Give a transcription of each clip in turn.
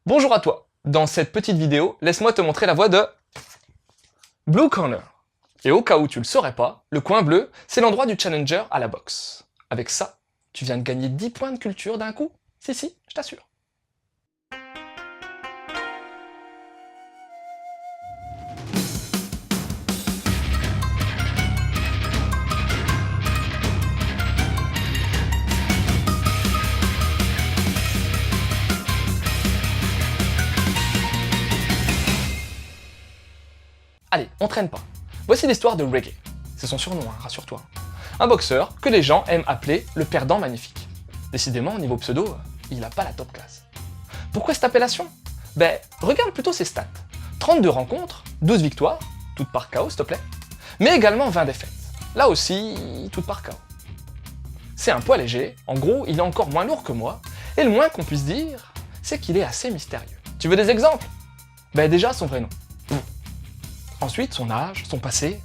Bonjour à toi. Dans cette petite vidéo, laisse-moi te montrer la voie de Blue Corner. Et au cas où tu le saurais pas, le coin bleu, c'est l'endroit du challenger à la boxe. Avec ça, tu viens de gagner 10 points de culture d'un coup. Si, je t'assure. Allez, on traîne pas. Voici l'histoire de Reggae. C'est son surnom, hein, rassure-toi. Un boxeur que les gens aiment appeler le perdant magnifique. Décidément, au niveau pseudo, il a pas la top classe. Pourquoi cette appellation? Ben, regarde plutôt ses stats. 32 rencontres, 12 victoires, toutes par KO s'il te plaît, mais également 20 défaites. Là aussi, toutes par KO. C'est un poids léger, en gros, il est encore moins lourd que moi, et le moins qu'on puisse dire, c'est qu'il est assez mystérieux. Tu veux des exemples? Ben déjà, son vrai nom. Ensuite, son âge, son passé.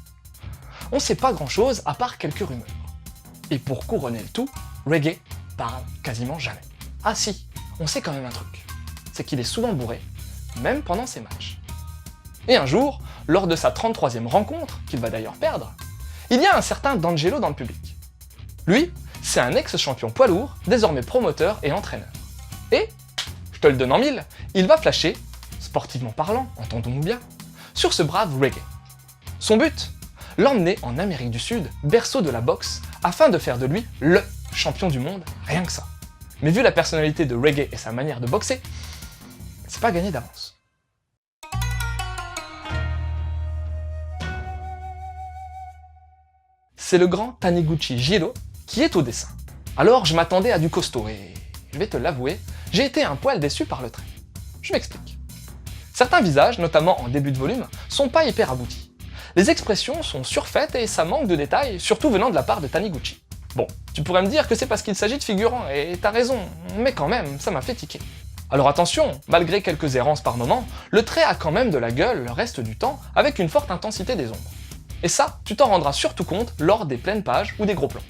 On sait pas grand chose à part quelques rumeurs. Et pour couronner le tout, Reggae parle quasiment jamais. Ah si, on sait quand même un truc. C'est qu'il est souvent bourré, même pendant ses matchs. Et un jour, lors de sa 33e rencontre, qu'il va d'ailleurs perdre, il y a un certain D'Angelo dans le public. Lui, c'est un ex-champion poids lourd, désormais promoteur et entraîneur. Et, je te le donne en mille, il va flasher, sportivement parlant, entendons-nous bien, sur ce brave Reggae. Son but? L'emmener en Amérique du Sud, berceau de la boxe, afin de faire de lui LE champion du monde, rien que ça. Mais vu la personnalité de Reggae et sa manière de boxer, c'est pas gagné d'avance. C'est le grand Taniguchi Jiro qui est au dessin. Alors je m'attendais à du costaud et, je vais te l'avouer, j'ai été un poil déçu par le trait. Je m'explique. Certains visages, notamment en début de volume, sont pas hyper aboutis. Les expressions sont surfaites et ça manque de détails, surtout venant de la part de Taniguchi. Bon, tu pourrais me dire que c'est parce qu'il s'agit de figurants, et t'as raison, mais quand même, ça m'a fait tiquer. Alors attention, malgré quelques errances par moment, le trait a quand même de la gueule le reste du temps, avec une forte intensité des ombres. Et ça, tu t'en rendras surtout compte lors des pleines pages ou des gros plans.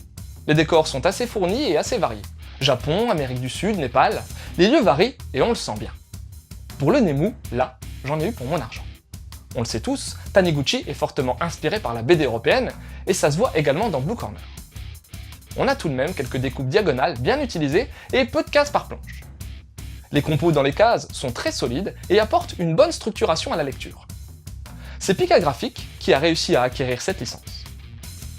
Les décors sont assez fournis et assez variés. Japon, Amérique du Sud, Népal, les lieux varient et on le sent bien. Pour le Nemu, là, j'en ai eu pour mon argent. On le sait tous, Taniguchi est fortement inspiré par la BD européenne, et ça se voit également dans Blue Corner. On a tout de même quelques découpes diagonales bien utilisées et peu de cases par planche. Les compos dans les cases sont très solides et apportent une bonne structuration à la lecture. C'est Pika Graphics qui a réussi à acquérir cette licence.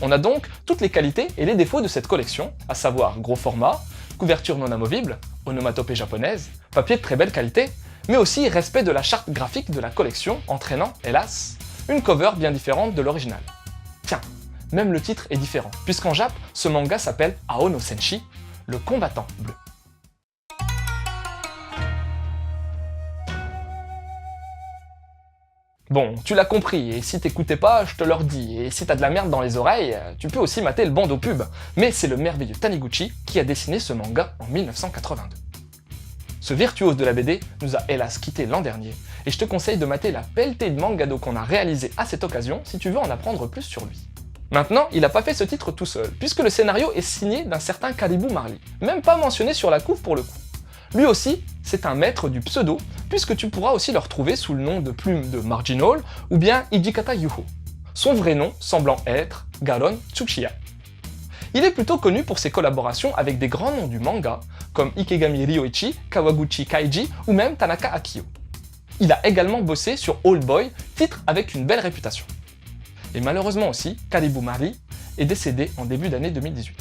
On a donc toutes les qualités et les défauts de cette collection, à savoir gros format, couverture non amovible, onomatopée japonaise, papier de très belle qualité, mais aussi respect de la charte graphique de la collection, entraînant, hélas, une cover bien différente de l'original. Tiens, même le titre est différent, puisqu'en Jap, ce manga s'appelle Ao no Senshi, le combattant bleu. Bon, tu l'as compris, et si t'écoutais pas, je te le redis, et si t'as de la merde dans les oreilles, tu peux aussi mater le bandeau pub, mais c'est le merveilleux Taniguchi qui a dessiné ce manga en 1982. Ce virtuose de la BD nous a hélas quitté l'an dernier, et je te conseille de mater la pelletée de mangado qu'on a réalisé à cette occasion si tu veux en apprendre plus sur lui. Maintenant, il a pas fait ce titre tout seul, puisque le scénario est signé d'un certain Caribou Marley, même pas mentionné sur la couve pour le coup. Lui aussi, c'est un maître du pseudo, puisque tu pourras aussi le retrouver sous le nom de plume de Marginal ou bien Hijikata Yuho. Son vrai nom semblant être Garon Tsuchiya. Il est plutôt connu pour ses collaborations avec des grands noms du manga, comme Ikegami Ryoichi, Kawaguchi Kaiji ou même Tanaka Akio. Il a également bossé sur Old Boy, titre avec une belle réputation. Et malheureusement aussi, Caribou Marley est décédé en début d'année 2018.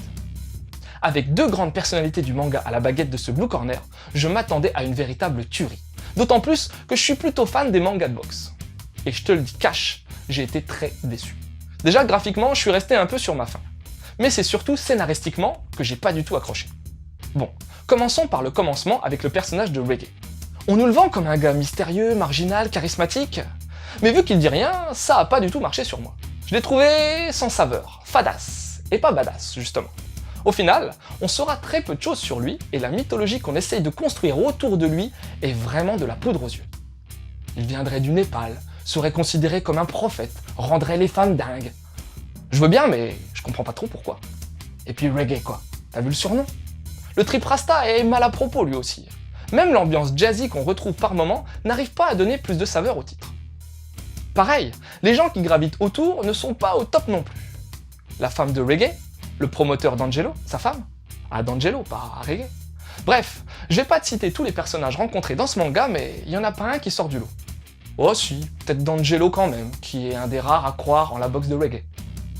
Avec deux grandes personnalités du manga à la baguette de ce Blue Corner, je m'attendais à une véritable tuerie. D'autant plus que je suis plutôt fan des mangas de boxe. Et je te le dis cash, j'ai été très déçu. Déjà graphiquement, je suis resté un peu sur ma faim. Mais c'est surtout scénaristiquement que j'ai pas du tout accroché. Bon, commençons par le commencement avec le personnage de Reggae. On nous le vend comme un gars mystérieux, marginal, charismatique, mais vu qu'il dit rien, ça a pas du tout marché sur moi. Je l'ai trouvé sans saveur, fadasse, et pas badass justement. Au final, on saura très peu de choses sur lui, et la mythologie qu'on essaye de construire autour de lui est vraiment de la poudre aux yeux. Il viendrait du Népal, serait considéré comme un prophète, rendrait les femmes dingues. Je veux bien, mais je comprends pas trop pourquoi. Et puis Reggae quoi, t'as vu le surnom? Le Trip Rasta est mal à propos lui aussi. Même l'ambiance jazzy qu'on retrouve par moments n'arrive pas à donner plus de saveur au titre. Pareil, les gens qui gravitent autour ne sont pas au top non plus. La femme de reggae, le promoteur d'Angelo, sa femme. Ah, d'Angelo, pas reggae. Bref, je vais pas te citer tous les personnages rencontrés dans ce manga, mais il y en a pas un qui sort du lot. Oh si, peut-être d'Angelo quand même, qui est un des rares à croire en la boxe de reggae.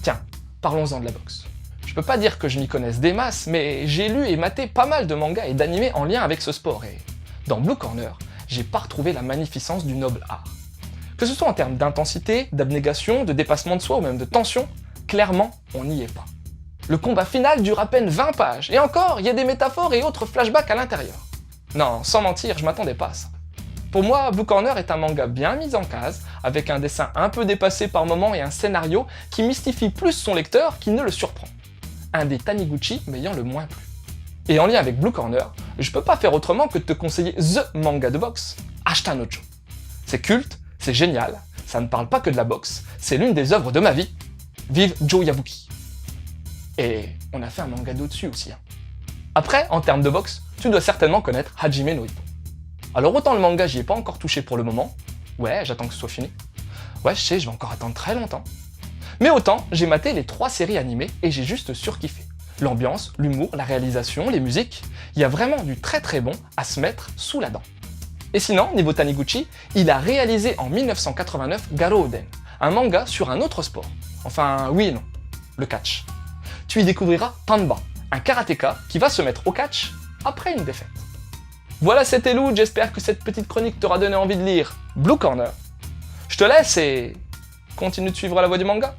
Tiens, parlons-en de la boxe. Je peux pas dire que je m'y connaisse des masses, mais j'ai lu et maté pas mal de mangas et d'animés en lien avec ce sport, et dans Blue Corner, j'ai pas retrouvé la magnificence du noble art. Que ce soit en termes d'intensité, d'abnégation, de dépassement de soi ou même de tension, clairement, on n'y est pas. Le combat final dure à peine 20 pages, et encore, il y a des métaphores et autres flashbacks à l'intérieur. Non, sans mentir, je m'attendais pas à ça. Pour moi, Blue Corner est un manga bien mis en case, avec un dessin un peu dépassé par moments et un scénario qui mystifie plus son lecteur qu'il ne le surprend. Un des Taniguchi m'ayant le moins plu. Et en lien avec Blue Corner, je peux pas faire autrement que de te conseiller THE manga de boxe, Ashita no Joe. C'est culte, c'est génial, ça ne parle pas que de la boxe, c'est l'une des œuvres de ma vie. Vive Joe Yabuki. Et on a fait un manga d'au-dessus aussi. Après, en termes de boxe, tu dois certainement connaître Hajime no Ippo. Alors autant le manga j'y ai pas encore touché pour le moment, ouais j'attends que ce soit fini, ouais je sais je vais encore attendre très longtemps, mais autant j'ai maté les 3 séries animées et j'ai juste surkiffé. L'ambiance, l'humour, la réalisation, les musiques, il y a vraiment du très très bon à se mettre sous la dent. Et sinon, niveau Taniguchi, il a réalisé en 1989 Garouden, un manga sur un autre sport. Enfin oui et non, le catch. Tu y découvriras Tanba, un karatéka qui va se mettre au catch après une défaite. Voilà, c'était Lou, j'espère que cette petite chronique t'aura donné envie de lire Blue Corner. Je te laisse et continue de suivre la voie du manga.